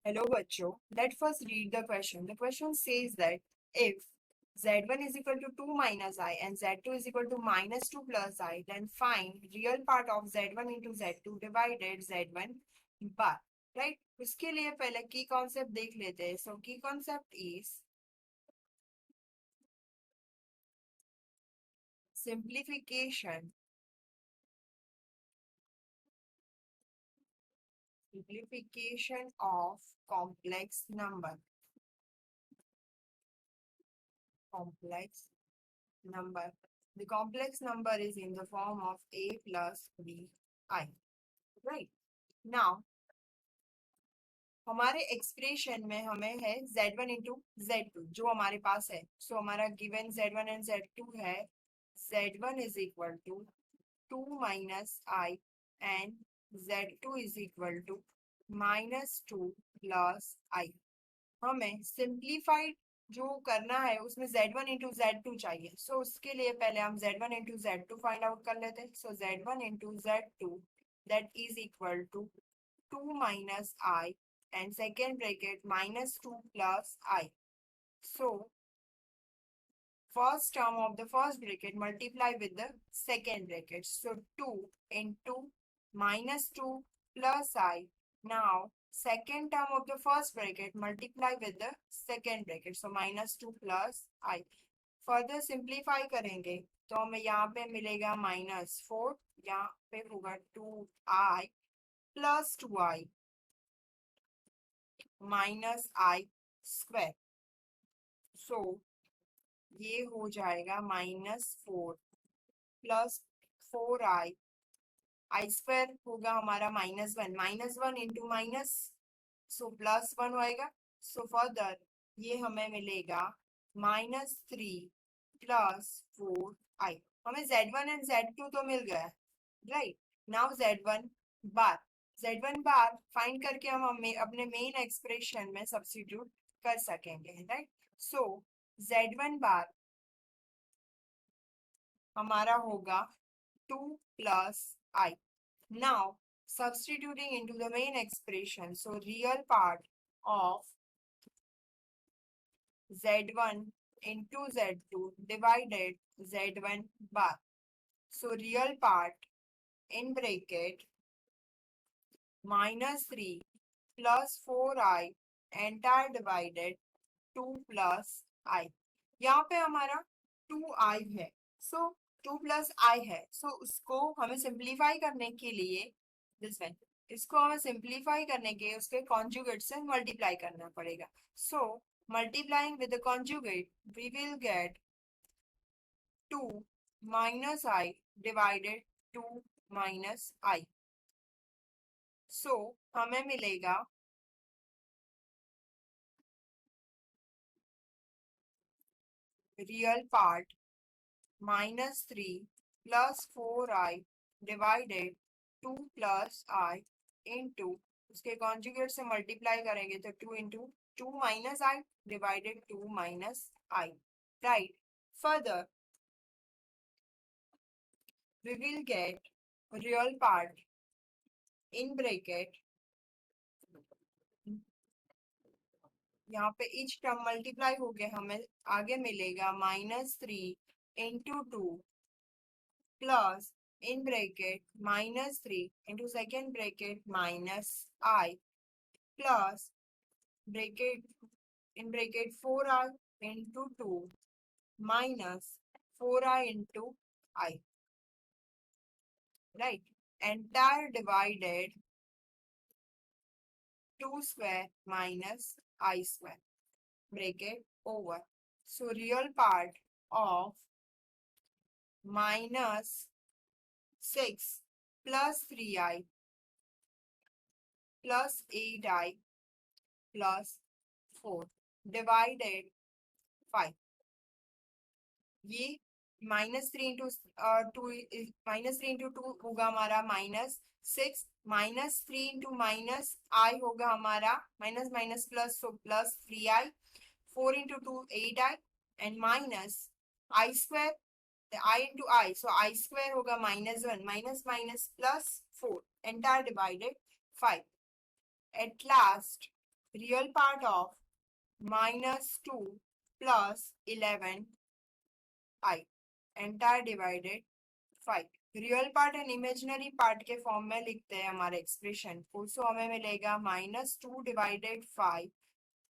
Hello बच्चों, let's first read the question. The question says that if z1 is equal to 2 minus I and z2 is equal to minus 2 plus I, then find real part of z1 into z2 divided z1 bar. Right? उसके लिए पहले की concept देख लेते हैं. So key concept is simplification of complex number. Complex number. The complex number is in the form of a plus b I. Right. Now, हमारे expression में हमें है z1 इंटू z2 जो हमारे पास है. सो हमारा गिवन z1 एंड z2 है. z1 is equal to 2 minus I and z2 is equal to minus 2 plus I. हमें सिंप्लीफाइड जो करना है उसमें z1 इंटू z2 चाहिए. सो उसके लिए पहले हम z1 into z2 find out कर लेते हैं. So z1 into z2 that is equal to 2 minus I and second bracket minus 2 plus I. So, first term of the first bracket multiply with the second bracket. So, 2 into minus 2 plus I. Now, second term of the first bracket multiply with the second bracket. So, minus 2 plus I. Further simplify करेंगे तो हमें यहाँ पे मिलेगा minus 4. यहाँ पे होगा 2I plus 2I minus आई square. सो ये हो जाएगा -4 प्लस 4i. आई स्क्वायर होगा हमारा -1 इंटू माइनस, सो +1 होएगा. सो फर्दर ये हमें मिलेगा -3 प्लस 4i. हमें z1 एंड z2 तो मिल गया. राइट. नाउ z1 बार. z1 बार फाइंड करके हम अपने मेन एक्सप्रेशन में सब्स्टिट्यूट कर सकेंगे. राइट. सो z1 बार हमारा होगा 2 plus i. Now substituting into the main expression, so real part of z1 into z2 divided z1 bar. So real part in bracket -3 plus 4i entire divided 2 plus i. यहाँ पे हमारा 2i है. सो 2 plus i है. सो उसको हमें simplify करने के लिए इसको हमें सिंप्लीफाई करने के उसके कॉन्जुगेट से मल्टीप्लाई करना पड़ेगा. So multiplying with the conjugate we will get 2 minus I divided 2 minus I. So हमें मिलेगा real part -3 plus 4i divided 2 plus i into उसके कॉन्जुगेट से मल्टीप्लाई करेंगे तो 2 into 2 minus I divided 2 minus I. Right. Further we will get real part in bracket. यहाँ पे each term multiply हो गया. हमें आगे मिलेगा -3 into 2 plus in bracket -3 into second bracket minus I plus bracket in bracket 4i into 2 minus 4i into I. Right. Entire divided 2 square minus I square. Bracket over. So real part of -6 plus 3i plus 8i plus 4 divided 5. ये -3 into 2 -3 into 2 होगा हमारा -6. -3 into -i होगा हमारा minus minus plus, so plus 3i. 4 into 2 8i and minus i square I into I, so I square होगा -1 minus minus plus 4 entire divided 5. At last real part of -2 + 11i entire divided 5। Real part and imaginary part के form में लिखते हैं हमारे expression को। सो हमें मिलेगा -2 / 5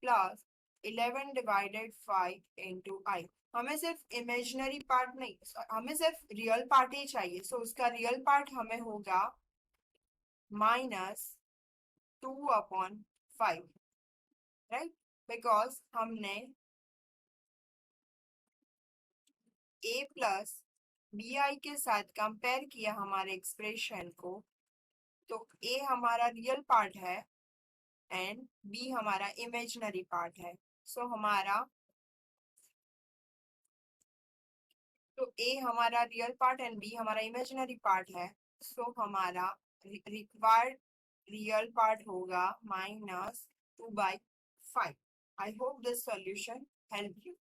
+ 11 / 5 × i। हमें सिर्फ इमेजिनरी पार्ट नहीं, हमें सिर्फ रियल पार्ट ही चाहिए। सो उसका रियल पार्ट हमें होगा -2/5, राइट, बिकॉज हमने a + bi के साथ कंपेयर किया हमारे एक्सप्रेशन को। तो a हमारा रियल पार्ट है एंड b हमारा इमेजिनरी पार्ट है। सो a हमारा रियल पार्ट एंड b हमारा इमेजिनरी पार्ट है। सो हमारा रिक्वायर्ड रियल पार्ट होगा -2/5। I hope this solution help you.